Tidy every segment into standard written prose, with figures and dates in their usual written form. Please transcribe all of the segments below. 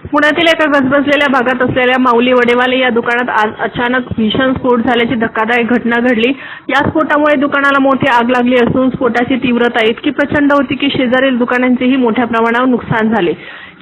पुण्यातील एका गजबजलेल्या भागात असलेल्या माऊली वडेवाले या दुकानात आज अचानक भीषण स्फोट झाल्याची धक्कादायक घटना घडली। या स्फोटामुळे दुकानाला मोठी आग लागली असून स्फोटाची तीव्रता इतकी प्रचंड होती की शेजारील दुकानांचेही मोठ्या प्रमाणावर नुकसान झाले।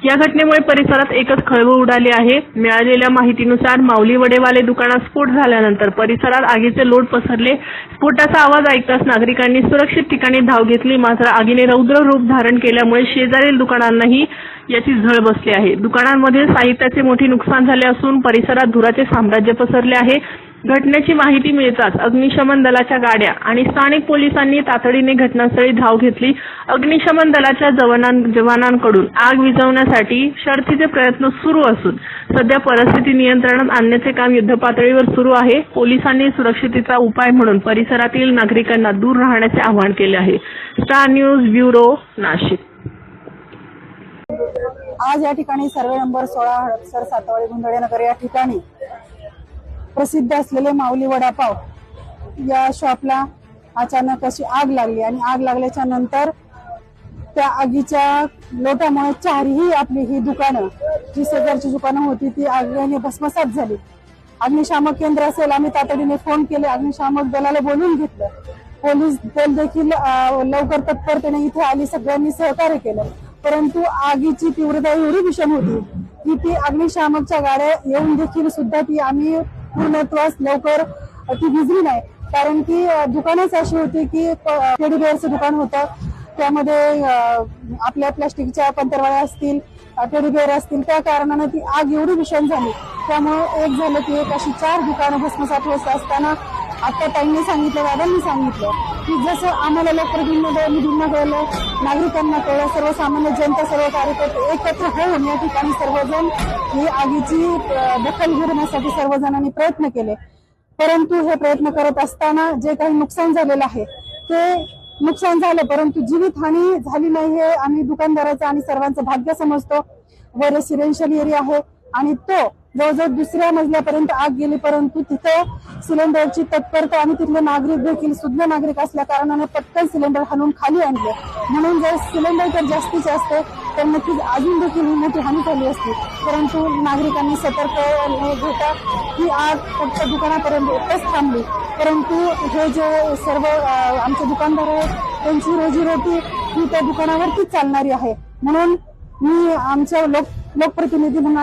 या घटनेमुळे परिसरात एकच खळबळ उडाली आहे। मिळालेल्या माहितीनुसार माऊली वडेवाले दुकानात स्फोट झाल्यानंतर परिसरात आगीचे लोट पसरले। स्फोटाचा आवाज ऐकताच नागरिकांनी सुरक्षित ठिकाणी धाव घेतली, मात्र आगीने रौद्र रूप धारण केल्यामुळे शेजारील दुकानांनाही याची झळ बसली आहे। दुकानांमधील साहित्याचे मोठे नुकसान झाले असून परिसरात धुराचे साम्राज्य पसरले आहे। घटनेची माहिती मिळताच अग्निशमन दलाच्या गाड्या आणि स्थानिक पोलिसांनी तातडीने घटनास्थळी धाव घेतली। अग्निशमन दलाच्या जवानांकडून आग विझवण्यासाठी शर्थीचे प्रयत्न सुरू असून सध्या परिस्थिती नियंत्रणात आणण्याचे काम युद्धपातळीवर सुरू आहे। पोलिसांनी सुरक्षिततेचा उपाय म्हणून परिसरातील नागरिकांना दूर राहण्याचे आवाहन केले आहे। Star news bureau, Nashik. आज या ठिकाणी सर्वे नंबर 16 हडपसर सातवाडी गुंदळेनगर या ठिकाणी प्रसिद्ध असलेले माऊली वडापाव या शॉपला अचानक अशी आग लागली आणि आग लागल्याच्या नंतर त्या आगीच्या लोटामुळे चारही आपली ही दुकानं, जी शेजारची दुकानं होती ती आगीने भस्मसात झाली। अग्निशामक केंद्र असेल, आम्ही तातडीने फोन केले, अग्निशामक दलाला बोलून घेतलं, पोलीस दल देखील लवकर तत्परतेने इथे आली, सगळ्यांनी सहकार्य केलं। परंतु आगीची तीव्रता एवढी भीषण होती की ती अग्निशामकच्या गाड्या येऊन देखील सुद्धा ती आम्ही पूर्णत्वास लवकर ती विझली नाही। कारण की दुकानच अशी होती की टेडी बेअरचं दुकान होतं, त्यामध्ये आपल्या प्लास्टिकच्या पंतरवाळ्या असतील, टेडी बेअर असतील, त्या कारणाने ती आग एवढी भीषण झाली। त्यामुळे एक झालं की एक अशी 4 दुकानं भस्मसात होत असताना आता ताईंनी सांगितलं, दादांनी सांगितलं की जसं आम्हाला लोकप्रतिनिधींना कळलं, नागरिकांना कळलं, सर्वसामान्य जनता, सर्व कार्यकर्ते एकत्र होऊन या ठिकाणी सर्वजण ही आगीची दखल घेण्यासाठी सर्वजणांनी प्रयत्न केले। परंतु हे प्रयत्न करत असताना जे काही नुकसान झालेलं आहे ते नुकसान झालं, परंतु जीवितहानी झाली नाही हे आम्ही दुकानदाराचं आणि सर्वांचं भाग्य समजतो। वर रेसिडेन्शियल एरिया आहे आणि तो जवळजवळ 2ऱ्या मजल्यापर्यंत आग गेली, परंतु तिथं सिलेंडरची तत्परता आणि तिथले नागरिक देखील शुद्ध नागरिक असल्या कारणाने पटकन सिलेंडर हाणून खाली आणले। म्हणून जर सिलेंडर जर जास्तीचे असते तर नक्कीच अजून देखील मोठी हानी झाली असती, परंतु नागरिकांनी सतर्क घेता ही आग फक्त दुकानापर्यंत एकच थांबली। परंतु हे जे सर्व आमचे दुकानदार आहेत त्यांची रोजीरोटी ही त्या दुकानावरतीच चालणारी आहे। म्हणून मी आमच्या लोकप्रतिनिधी म्हणून